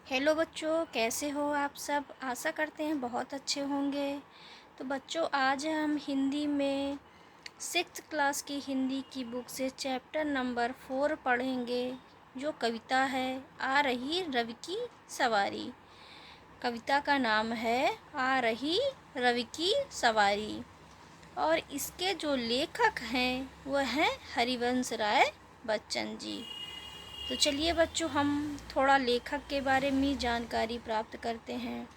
Hello बच्चों, कैसे हो आप सब। आशा करते हैं बहुत अच्छे होंगे। तो बच्चों, आज हम हिंदी में 6th क्लास की हिंदी की बुक से चैप्टर नंबर 4 पढ़ेंगे, जो कविता है आ रही रवि की सवारी। कविता का नाम है आ रही रवि की सवारी और इसके जो लेखक हैं वह हैं हरिवंश राय बच्चन जी। तो चलिए बच्चों, हम थोड़ा लेखक के बारे में जानकारी प्राप्त करते हैं।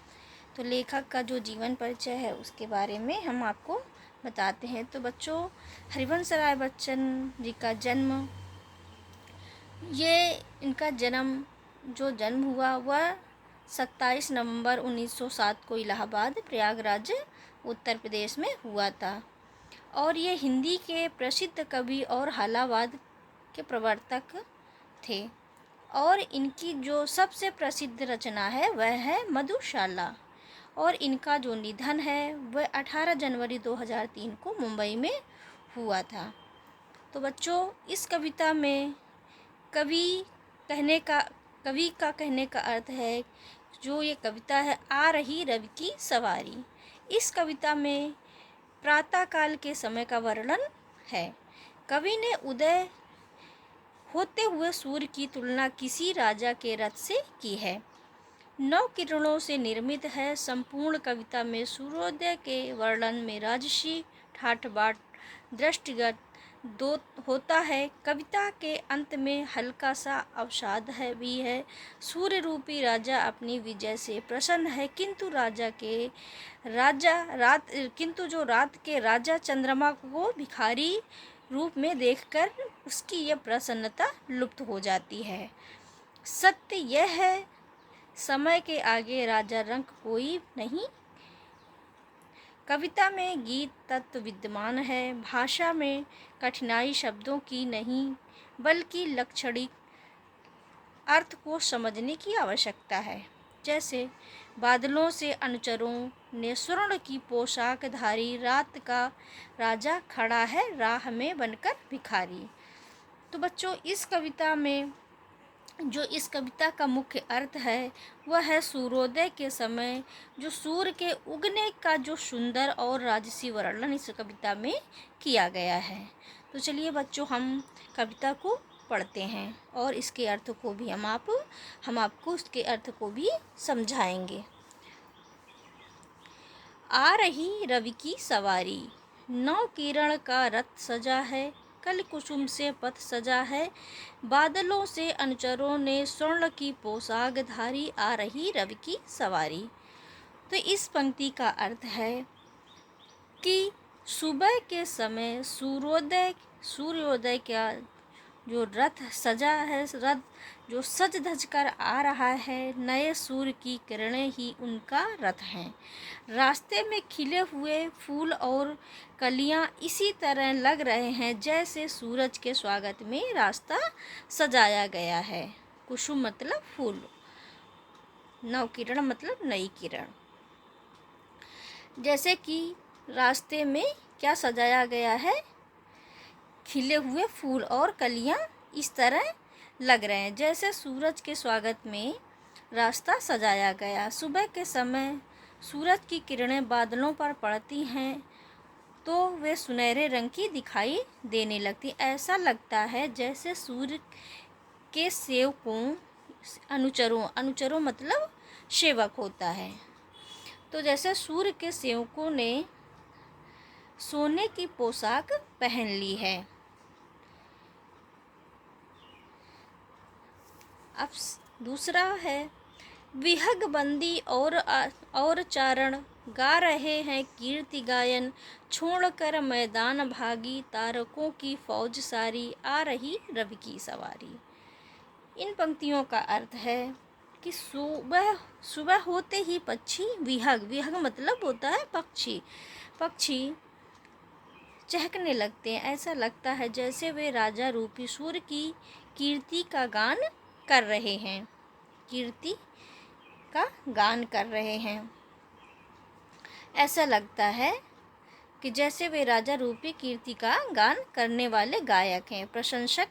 तो लेखक का जो जीवन परिचय है उसके बारे में हम आपको बताते हैं। तो बच्चों, हरिवंश राय बच्चन जी का जन्म, इनका जन्म हुआ वह 27 नवंबर 1907 को इलाहाबाद प्रयागराज उत्तर प्रदेश में हुआ था। और ये हिंदी के प्रसिद्ध कवि और हालावाद के प्रवर्तक थे। और इनकी जो सबसे प्रसिद्ध रचना है वह है मधुशाला। और इनका जो निधन है वह 18 जनवरी 2003 को मुंबई में हुआ था। तो बच्चों, इस कविता में कवि कवि का कहने का अर्थ है, जो ये कविता है आ रही रवि की सवारी। इस कविता में प्रातः काल के समय का वर्णन है। कवि ने उदय होते हुए सूर्य की तुलना किसी राजा के रथ से की है। 9 किरणों से निर्मित है। संपूर्ण कविता में सूर्योदय के वर्णन में राजसी ठाठ बाट दृष्टिगत दो होता है। कविता के अंत में हल्का सा अवसाद भी है। सूर्य रूपी राजा अपनी विजय से प्रसन्न है, किंतु जो रात के राजा चंद्रमा को भिखारी रूप में देखकर उसकी यह प्रसन्नता लुप्त हो जाती है। सत्य यह है, समय के आगे राजा रंक कोई नहीं। कविता में गीत तत्व विद्यमान है। भाषा में कठिनाई शब्दों की नहीं, बल्कि लक्षणिक अर्थ को समझने की आवश्यकता है। जैसे बादलों से अनुचरों ने स्वर्ण की पोशाक धारी, रात का राजा खड़ा है राह में बनकर भिखारी। तो बच्चों, इस कविता का मुख्य अर्थ है वह है सूर्योदय के समय जो सूर्य के उगने का जो सुंदर और राजसी वर्णन इस कविता में किया गया है। तो चलिए बच्चों, हम कविता को पढ़ते हैं और इसके अर्थ को भी हम आपको इसके अर्थ को भी समझाएंगे। आ रही रवि की सवारी, 9 किरण का रथ सजा है, कल कुसुम से पथ सजा है, बादलों से अनुचरों ने स्वर्ण की पोशाक धारी, आ रही रवि की सवारी। तो इस पंक्ति का अर्थ है कि सुबह के समय सूर्योदय का जो रथ सजा है, रथ जो सज धज कर आ रहा है, नए सूर्य की किरणें ही उनका रथ हैं। रास्ते में खिले हुए फूल और कलियां इसी तरह लग रहे हैं जैसे सूरज के स्वागत में रास्ता सजाया गया है। कुसुम मतलब फूल, नवकिरण मतलब नई किरण। जैसे कि रास्ते में क्या सजाया गया है, खिले हुए फूल और कलियां इस तरह लग रहे हैं जैसे सूरज के स्वागत में रास्ता सजाया गया। सुबह के समय सूरज की किरणें बादलों पर पड़ती हैं तो वे सुनहरे रंग की दिखाई देने लगती। ऐसा लगता है जैसे सूर्य के सेवकों, अनुचरों मतलब सेवक होता है। तो जैसे सूर्य के सेवकों ने सोने की पोशाक पहन ली है। अब दूसरा है, विहग बंदी और चारण गा रहे हैं कीर्ति गायन, छोड़कर मैदान भागी तारकों की फौज सारी, आ रही रवि की सवारी। इन पंक्तियों का अर्थ है कि सुबह होते ही पक्षी विहग मतलब होता है पक्षी चहकने लगते हैं। ऐसा लगता है जैसे वे राजा रूपी सूर्य की कीर्ति का गान कर रहे हैं। ऐसा लगता है कि जैसे वे राजा रूपी कीर्ति का गान करने वाले गायक हैं, प्रशंसा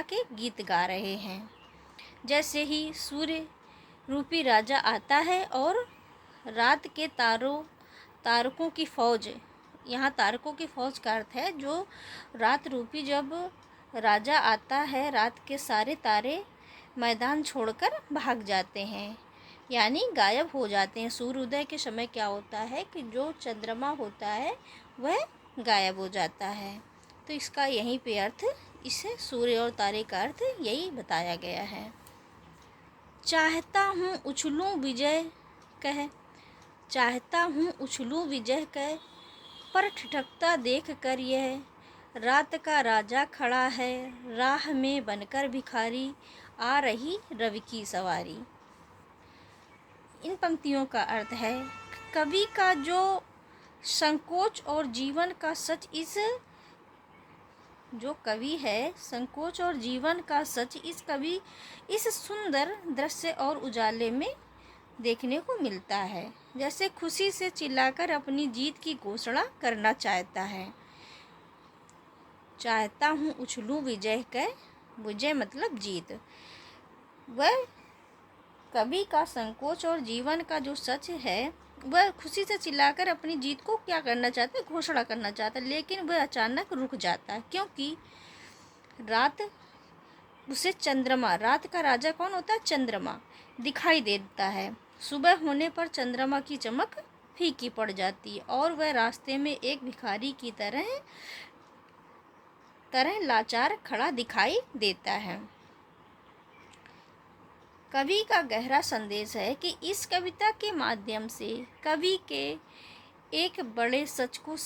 के गीत गा रहे हैं। जैसे ही सूर्य रूपी राजा आता है और रात के तारकों की फौज, यहाँ तारकों की फौज का अर्थ है जो रात रूपी जब राजा आता है, रात के सारे तारे मैदान छोड़कर भाग जाते हैं, यानी गायब हो जाते हैं। सूर्योदय के समय क्या होता है कि जो चंद्रमा होता है वह गायब हो जाता है। तो इसका यहीं पे अर्थ, इसे सूर्य और तारे का अर्थ यही बताया गया है। चाहता हूँ उछलूँ विजय कह, चाहता हूँ उछलूँ विजय कह, पर ठिठकता देख कर यह रात का राजा खड़ा है, राह में बनकर भिखारी, आ रही रवि की सवारी। इन पंक्तियों का अर्थ है कवि का जो संकोच और जीवन का सच, जो कवि है संकोच और जीवन का सच इस कवि इस सुंदर दृश्य और उजाले में देखने को मिलता है। जैसे खुशी से चिल्लाकर अपनी जीत की घोषणा करना चाहता है। चाहता हूँ उछलूँ विजय कह, विजय मतलब जीत। वह कवि का संकोच और जीवन का जो सच है, वह खुशी से चिल्लाकर अपनी जीत को क्या करना चाहता है, घोषणा करना चाहता है, लेकिन वह अचानक रुक जाता है क्योंकि रात उसे चंद्रमा, रात का राजा कौन होता है, चंद्रमा, दिखाई देता है। सुबह होने पर चंद्रमा की चमक फीकी पड़ जाती है और वह रास्ते में एक भिखारी की तरह लाचार खड़ा दिखाई देता है। कवि का गहरा संदेश है कि इस कविता के माध्यम से कवि के एक बड़े सच को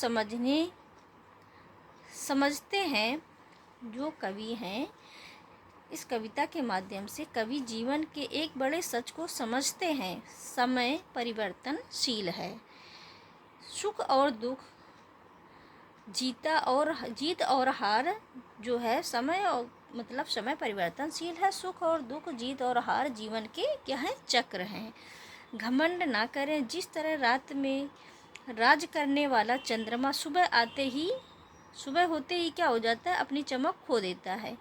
समझते हैं। जो कवि हैं, इस कविता के माध्यम से कवि जीवन के एक बड़े सच को समझते हैं। समय परिवर्तनशील है, सुख और दुख, जीत और हार जो है, समय परिवर्तनशील है। सुख और दुख, जीत और हार जीवन के क्या है, चक्र हैं। घमंड ना करें। जिस तरह रात में राज करने वाला चंद्रमा सुबह होते ही क्या हो जाता है, अपनी चमक खो देता है,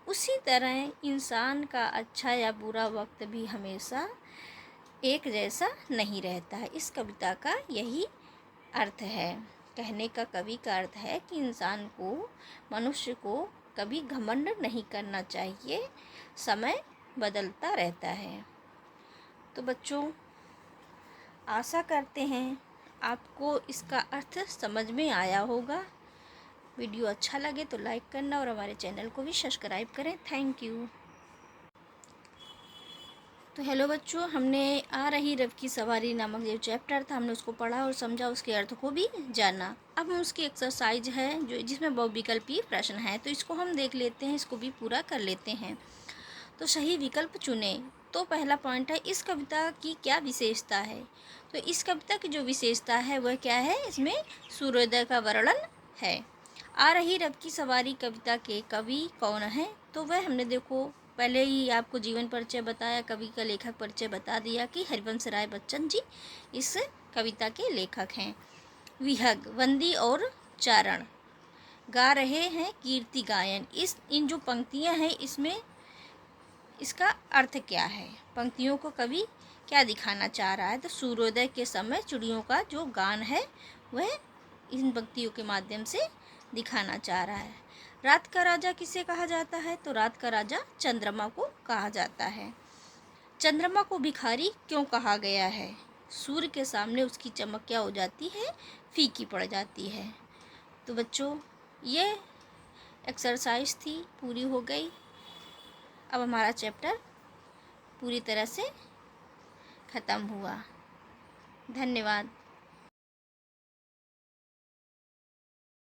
उसी तरह इंसान का अच्छा या बुरा वक्त भी हमेशा एक जैसा नहीं रहता है। इस कविता का यही अर्थ है। कहने का कवि का अर्थ है कि इंसान को, मनुष्य को कभी घमंड नहीं करना चाहिए, समय बदलता रहता है। तो बच्चों, आशा करते हैं आपको इसका अर्थ समझ में आया होगा। वीडियो अच्छा लगे तो लाइक करना और हमारे चैनल को भी सब्सक्राइब करें। Thank you. तो हेलो बच्चों, हमने आ रही रव की सवारी नामक जो चैप्टर था, हमने उसको पढ़ा और समझा, उसके अर्थ को भी जाना। अब हम उसकी एक्सरसाइज है जिसमें बहुविकल्पीय प्रश्न है, तो इसको हम देख लेते हैं, इसको भी पूरा कर लेते हैं। तो सही विकल्प चुने। तो पहला पॉइंट है, इस कविता की क्या विशेषता है। तो इस कविता की जो विशेषता है वह क्या है, इसमें सूर्योदय का वर्णन है। आ रही रव की सवारी कविता के कवि कौन है। तो वह हमने देखो पहले ही आपको जीवन परिचय बताया, कवि का लेखक परिचय बता दिया कि हरिवंश राय बच्चन जी इस कविता के लेखक हैं। विहग, वंदी और चारण, गा रहे हैं कीर्ति गायन। इन जो पंक्तियां हैं, इसमें इसका अर्थ क्या है, पंक्तियों को कवि क्या दिखाना चाह रहा है। तो सूर्योदय के समय चिड़ियों का जो गान है वह इन पंक्तियों के माध्यम से दिखाना चाह रहा है। रात का राजा किसे कहा जाता है। तो रात का राजा चंद्रमा को कहा जाता है। चंद्रमा को भिखारी क्यों कहा गया है। सूर्य के सामने उसकी चमक क्या हो जाती है, फीकी पड़ जाती है। तो बच्चों, ये एक्सरसाइज थी, पूरी हो गई। अब हमारा चैप्टर पूरी तरह से ख़त्म हुआ। धन्यवाद।